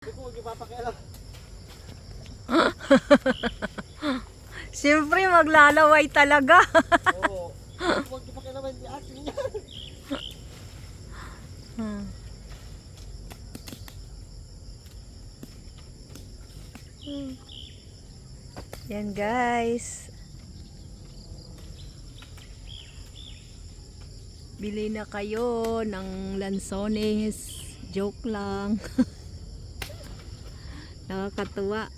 Hindi ko magpapakialam. Siyempre maglalaway talaga. Oo. Hindi ko magpapakialam. Hindi akin yan. Yan guys. Bili na kayo ng lansones. Joke lang. Nakakatuwa.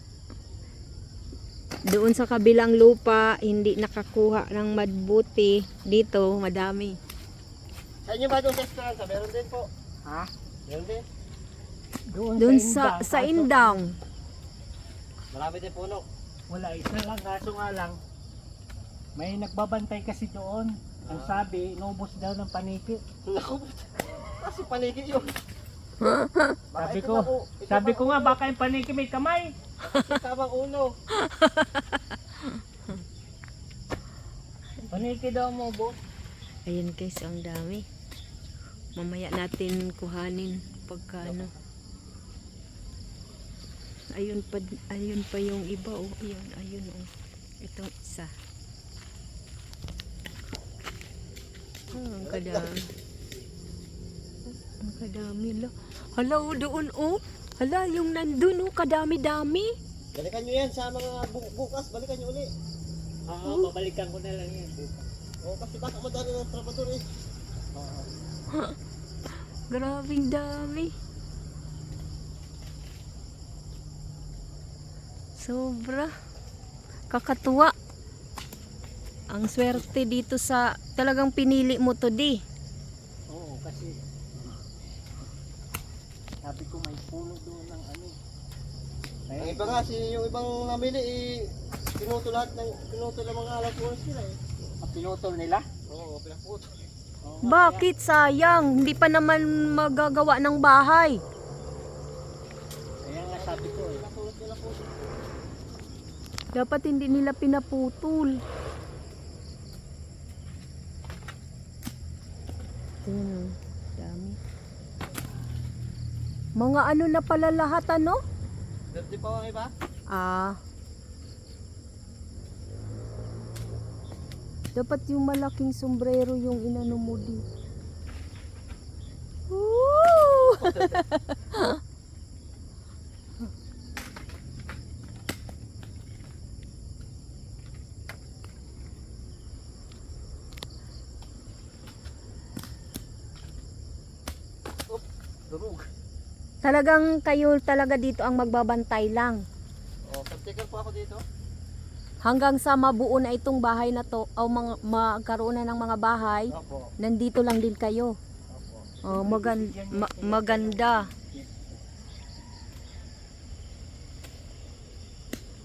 Doon sa kabilang lupa, hindi nakakuha ng madbuti. Dito, madami. Sa inyo ba doon sa Esperanza? Meron din po. Ha? Meron din. Doon sa Indang. Marami din puno. Wala, isa lang. Kaso nga lang, may nagbabantay kasi doon. Ang sabi, inubos daw ng paniki. Naku. Kasi paniki yun. Sabi ko nga, baka yung paniki may kamay. Tamang ulo. Paniki daw mo, boss. Ayun guys, ang dami. Mamaya natin kuhanin pagka ano. Ayun pa yung iba oh. Ayun oh. Itong isa. Ang kadami. Ang kadami la. Hala oh, doon oh. Hala yung nandun oh, kadami-dami. Balikan nyo yan sa mga bukas. Balikan nyo uli. Oo, babalikan ko na lang yan. Oo, kasi baka madali ng trabador eh. Grabing dami. Sobra. Kakatuwa. Ang swerte dito sa talagang pinili mo to di. Oo, kasi sabi ko may puno doon ng ano. Ang iba nga, yung ibang namili eh, pinutol ng mga alapuan sila eh. Pinutol nila? Oo, pinaputol. Bakit sayang? Hindi pa naman magagawa ng bahay. Kaya nga sabi ko eh. Dapat hindi nila pinaputol. Tingnan, dami. Mga ano na pala lahat ano? Dirty pa ang iba? Ah. Dapat yung malaking sombrero yung inano mo di. Woo! Durug. Talagang kayo talaga dito ang magbabantay lang. Oo, pagtikal po ako dito. Hanggang sa mabuo na itong bahay na to o magkaroon na ng mga bahay, Opo. nandito lang din kayo. Opo. Oh, maganda.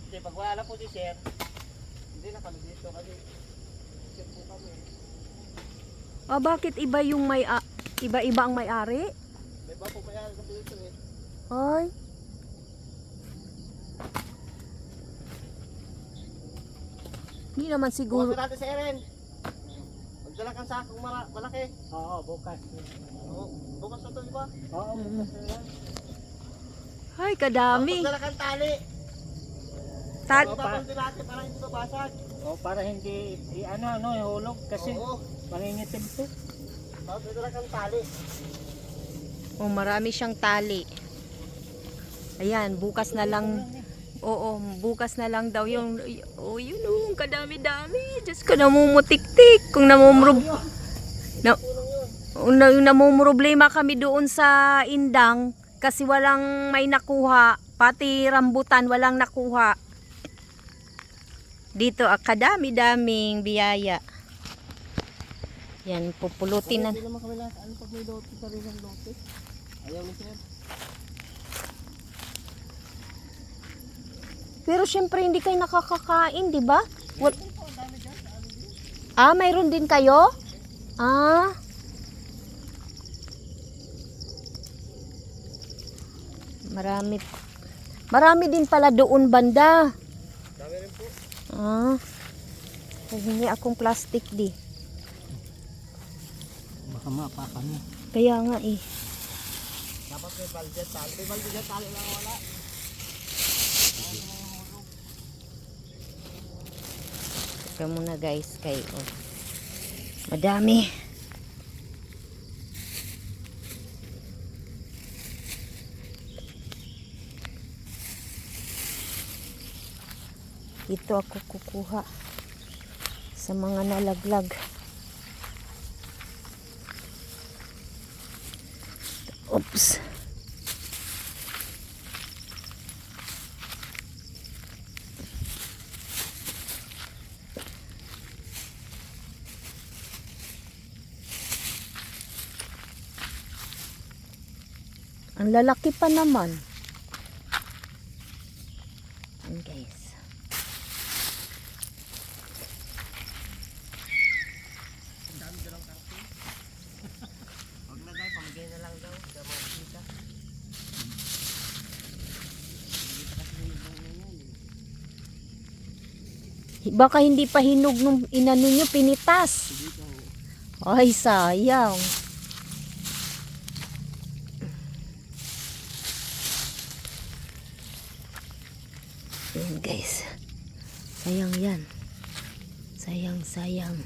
Hindi, pag wala na po si Sir, hindi na kami dito kasi Sir po kami. Ah, bakit iba yung iba-iba ang may-ari? May iba po mayari kasi dito eh. Ay. Hindi naman siguro. Bukas natin si Eren. Magdala kang sakong malaki. Oo, bukas. Oo, bukas na ito iba. Oo, bukas na yan. Ay, kadami. Magdala kang tali. Tapos din natin para hindi mabasag. Oo, para hindi ihulog kasi Oo. mangingitim to. Tapos magdala kang tali. Oh, marami siyang tali. Ayan, bukas na lang. Oo, bukas na lang daw yung yun oh, kadami-dami. Diyos ko, namumutik-tik. Kung namumroblema kami doon sa Indang kasi walang may nakuha, pati rambutan walang nakuha. Dito, kadami-daming biyaya. Yan, pupulutin na. Hindi naman kami ano pag may lote, sariling lote. Ayaw ni Sir. Pero syempre hindi kayo nakakakain, di ba? Ah, mayroon din kayo? Ah. Marami din pala doon banda. Dami rin po. Ah. Hingi akong plastic di. Baka mapakan mo. Kaya nga eh. Dapat Dapat may balde at tali. May balde at tali lang wala. Teka muna guys, kay madami. Dito ako kukuha sa mga nalaglag. Oops. Ang lalaki pa naman. Ayan guys. Ang dami dalang tangki. Huwag na guys, pamigay na lang daw. Sa mga kita. Baka hindi pa hinog nung inano nyo, pinitas. Ay, sayang. Ayan guys. Sayang yan. Sayang, sayang.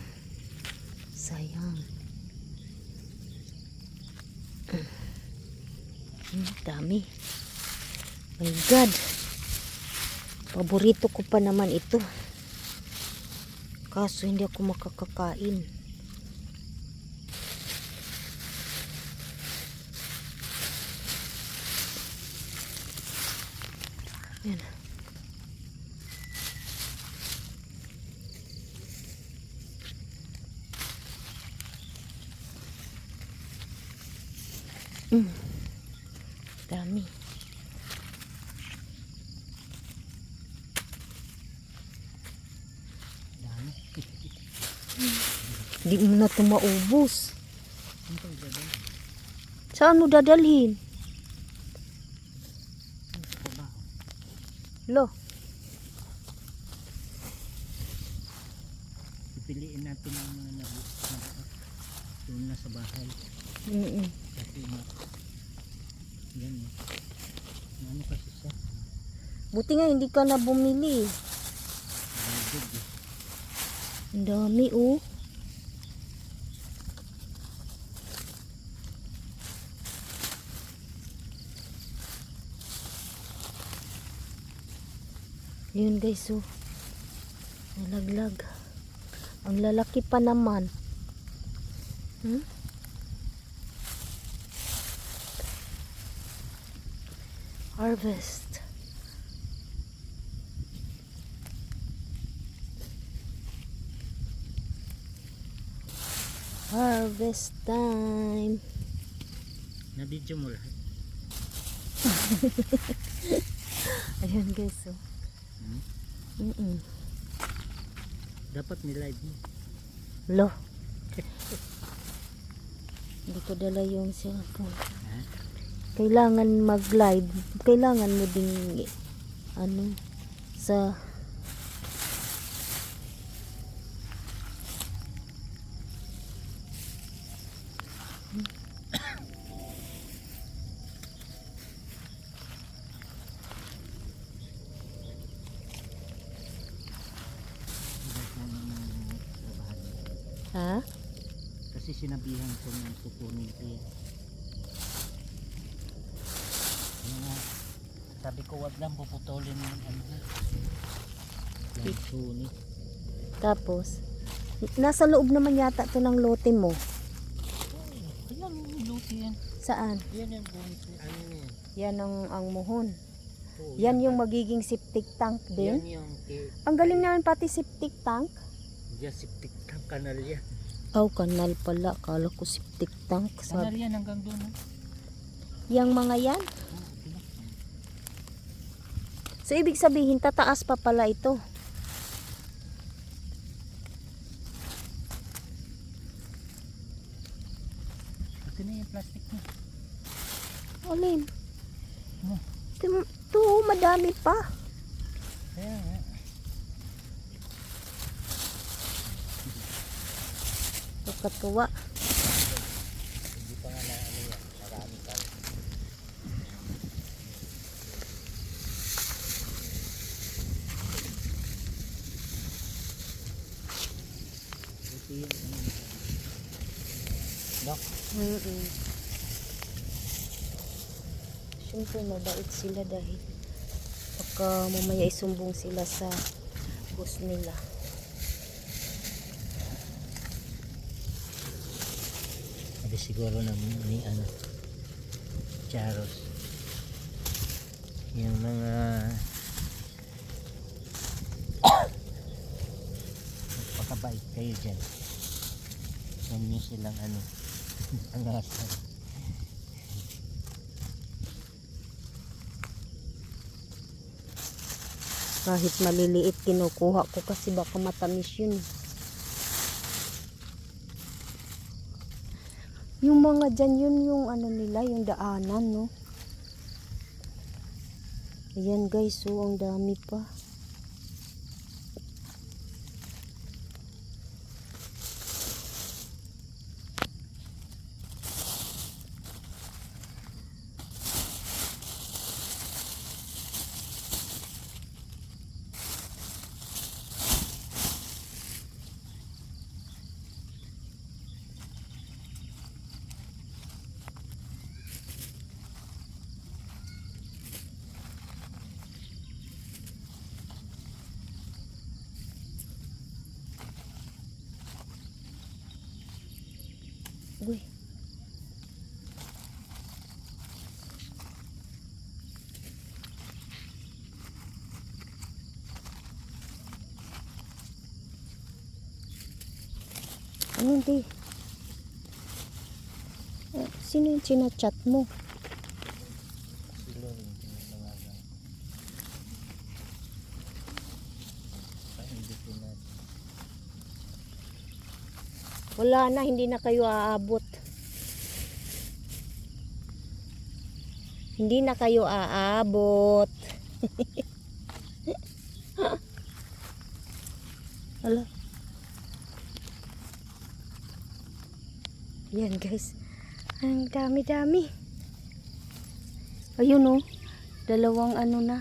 Sayang. Dami. My God. Paborito ko pa naman ito. Kaso hindi ako makakakain. Yan. Dami. Di mo na ito maubos. Saan mo dadalhin? Lo. Pipiliin natin ang mga nabukas doon na sa bahay. Kasi yan eh. Ano kasi siya? Buti nga hindi ka na bumili. Good eh. Ang dami oh. Yun guys oh. Nalaglag. Ang lalaki pa naman. Harvest. Harvest time. Na-video mo lahat. Ayun guys oh. Dapat ni-live mo. Lo. Hindi ko dala yung cellphone. Kailangan mag-live. Kailangan mo ding ano sa ha? Kasi sinabihan ko na kukunin ko yan. Sabi ko wag lang puputulin yung ano. Yung suni. Tapos nasa loob naman yata to ng lote mo. Kailan yung luti yan? Saan? Yan yung buhit. Ano yan? Yan ang muhon. Oo, Yan yung magiging septic tank din. Yan yung Ang galing naman pati septic tank. yan septic tank kanal yan. Oh, kanal pala. Kala ko septic tank. Kanal yan hanggang doon. Yang mga yan. So, ibig sabihin, tataas pa pala ito. Ito na yung plastic niya. Alin? Ano? Ito, madami pa. Kaya nga. Katuwa. Hindi pa nga na ano yan. Marami pa. kasi yung ano nila. Dok, Mm-mm. Siyempre mabait sila dahil baka mamaya isumbong sila sa boss nila. sabi siguro ng ni ano, Charos. Yung mga magpakabait kayo dyan. Huwag nyo silang ano, angasan. Kahit maliliit kinukuha ko kasi baka matamis yun. Yung mga dyan yun yung ano nila, yung daanan, no? Ayan guys, so ang dami pa. Uy. Ano hindi? Sino yung chinachat mo? Sila rin tinatangalan. Painditin natin. Wala na, hindi na kayo aabot. Hindi na kayo aabot. Hala. Yan guys. Ang dami-dami. Ayun oh. Dalawang ano na.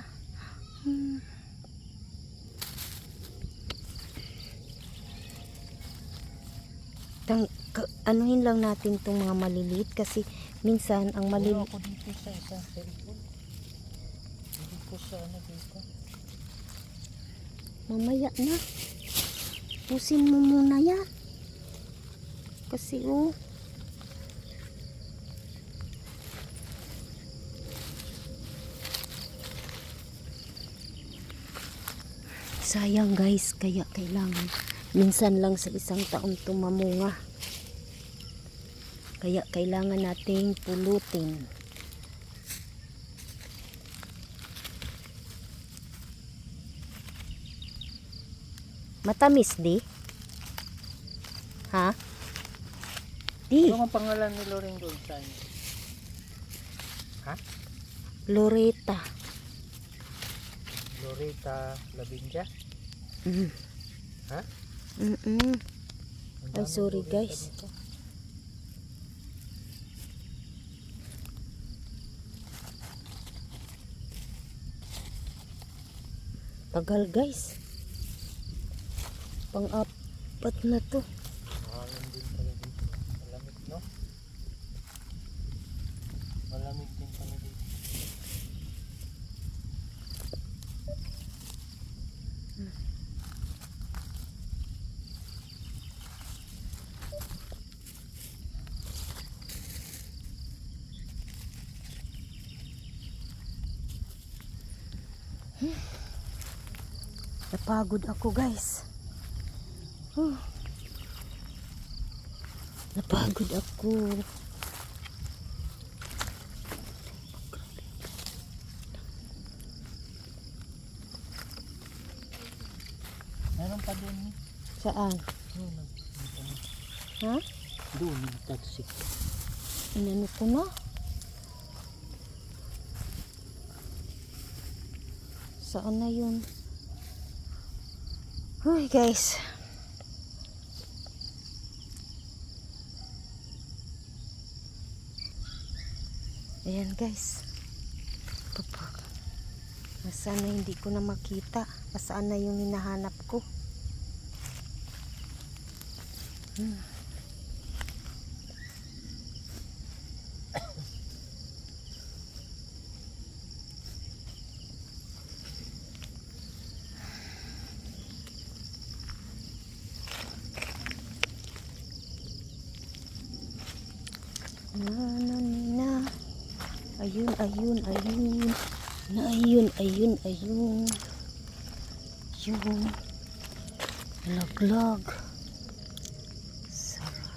Anuhin lang natin itong mga maliliit kasi minsan ang Wala maliliit. ako dito sa isang cellphone. Hindi ko sa ano dito. Mamaya na. Pusin mo muna yan. Kasi oh. Sayang guys, kaya kailangan minsan lang sa isang taon tumamunga. Kaya kailangan nating pulutin. Matamis di? Ha? Di. Ano ang pangalan ni Loring doon sa inyo? Ha? Loretta. Loretta Labinja? Mm. Ha? Mm-mm. Ang Ay, daming sorry, Loretta guys. dito. Tagal guys. Pang-apat na to. Mahangin din pala dito. Malamig, no? Malamig din pala dito. Napagod ako guys. Napagod ako. Meron pa doon eh. Saan? Doon, Ha? doon, nagtatsik. Inano ko na? Saan na yun? Uy guys. Ayan guys. Papa. Nasaan na hindi ko na makita? Nasaan na yung hinahanap ko? Na. Ayun, ayun, ayun. Na ayun, ayun, ayun. Yung laglag. Sarap.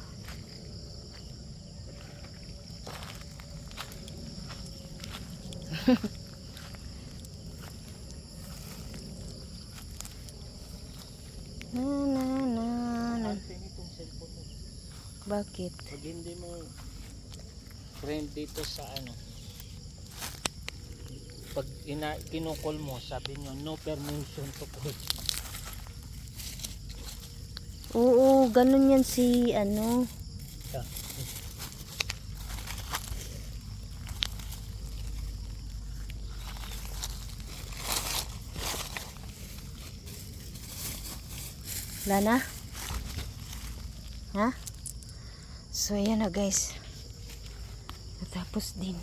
Na. Pansin itong cellphone mo. Bakit? Pag hindi mo friend dito sa ano, pag kinukol mo, sabi nyo no permission to call. Oo, ganun yan si ano. Yeah. Wala na? Ha? So, ayan na guys. Natapos din.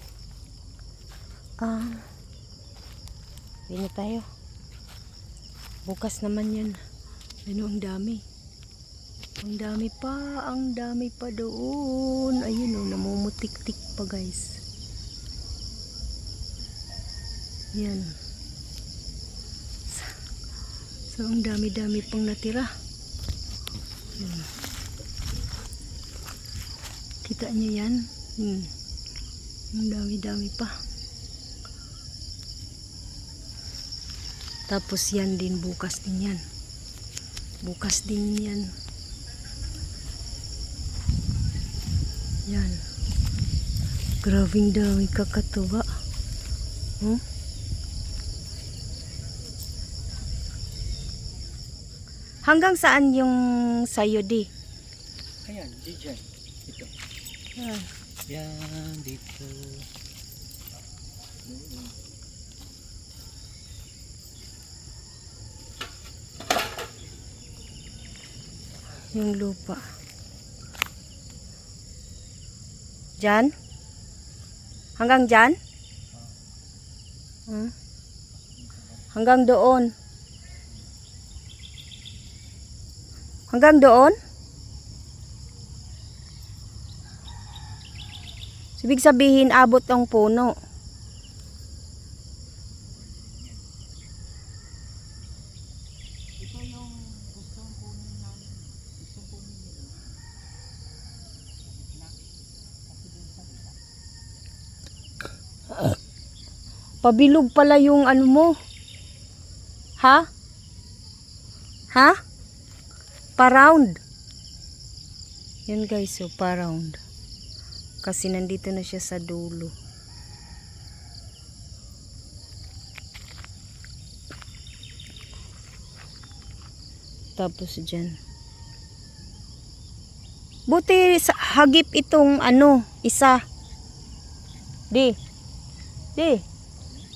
Hindi na tayo. Bukas naman yan. Ano, ang dami. Ang dami pa doon. Ayun o, namumutik-tik pa guys. Yan. So, ang dami pang natira. Yan. Kita nyo yan? Ang dami pa. Tapos yan din, bukas din yan. Bukas din yan. Yan. Grabing dami kakatuwa. Hanggang saan yung sayo di? Ayan, dyan. Ito. Yan, dito. Yung lupa. Diyan? Hanggang diyan? Hanggang doon. Hanggang doon? Ibig sabihin, abot ang puno. Ito yung gustong kunin namin. Gustong kunin nila. Pabilog pala yung ano mo. Ha? Ha? Pa-round. Yan guys, so pa-round. Kasi nandito na siya sa dulo. Tapos dyan. Buti hagip itong ano, isa. Di.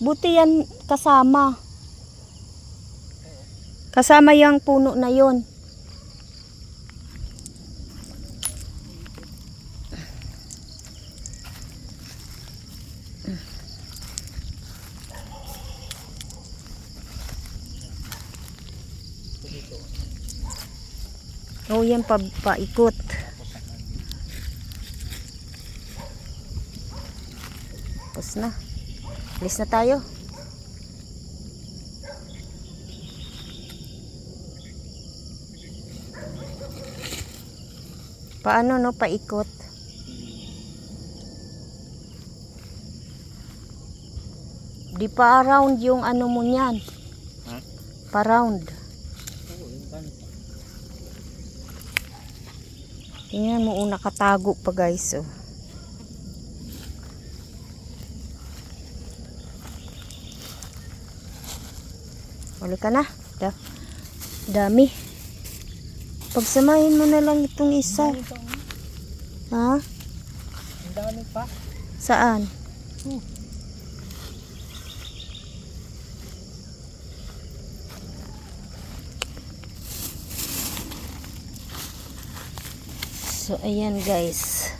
Buti yan kasama. Kasama yung puno na yon. Oh, yan paikot. Tapos na. Alis na tayo. Paano no, paikot? Di pa around yung ano mo niyan. Ha? Pa-round. Oo, yung ganito. Tingnan mo, nakatago pa guys. Oh. Uli ka na. Dami. Pagsamahin mo na lang itong isa. Ha? Ang dami pa. Saan? So, ayan guys.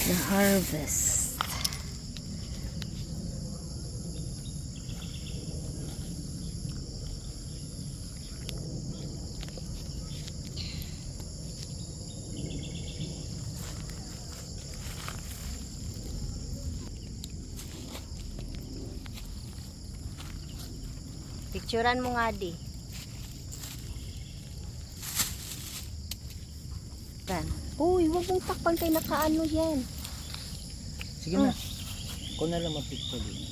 Na harvest. Picturean mo nga di. Kan. Uy, wag mong takpan kay nakaano yan. Sige na. Ako na lang mag-picture dito.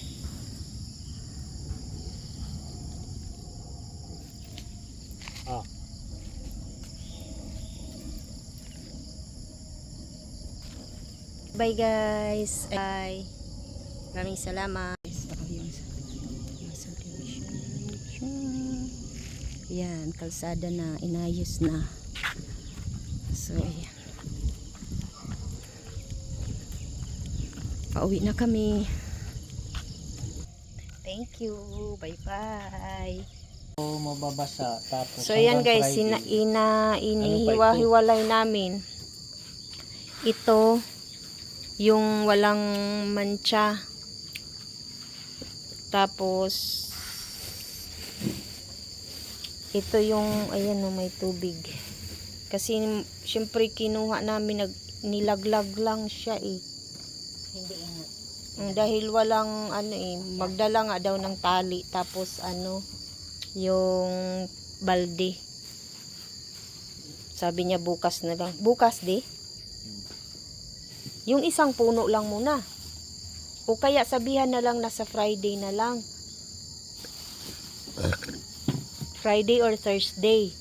Ah. Bye guys. Bye. Maraming salamat. Ako yung yan, kalsada na inayos na. So, ayan. Pauwi na kami. Thank you. Bye-bye. So, mababasa. Tapos So, ayan hanggang guys, Friday. inihiwa-hiwalay namin. Ito, yung walang mancha. Tapos, ito yung, ayan o, may tubig. Kasi, syempre, kinuha namin, nilaglag lang siya eh. Hindi nga. Dahil walang, ano eh, magdala nga daw ng tali. Tapos, ano, yung balde. Sabi niya, bukas na lang. Bukas, di? Yung isang puno lang muna. O kaya, sabihan na lang na sa Friday na lang. Friday or Thursday.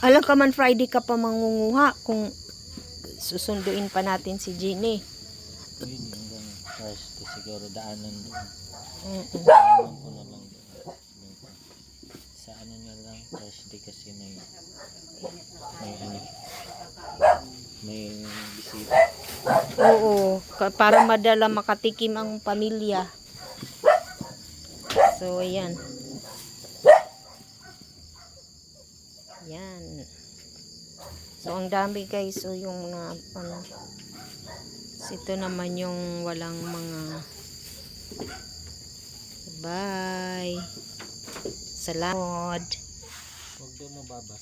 Alam ka man Friday ka pa mangunguha kung susunduin pa natin si Jenny. Yun, hanggang Thursday siguro daanan doon. Mm-mm. Daanan ko na lang doon. Sa ano na lang, Thursday kasi may ano, may bisita. Oo, para madala makatikim ang pamilya. So, ayan. Yan. So, ang dami guys. So, yung mga, ano, ito naman yung walang mga, bye. Salamat. Huwag daw mababasa.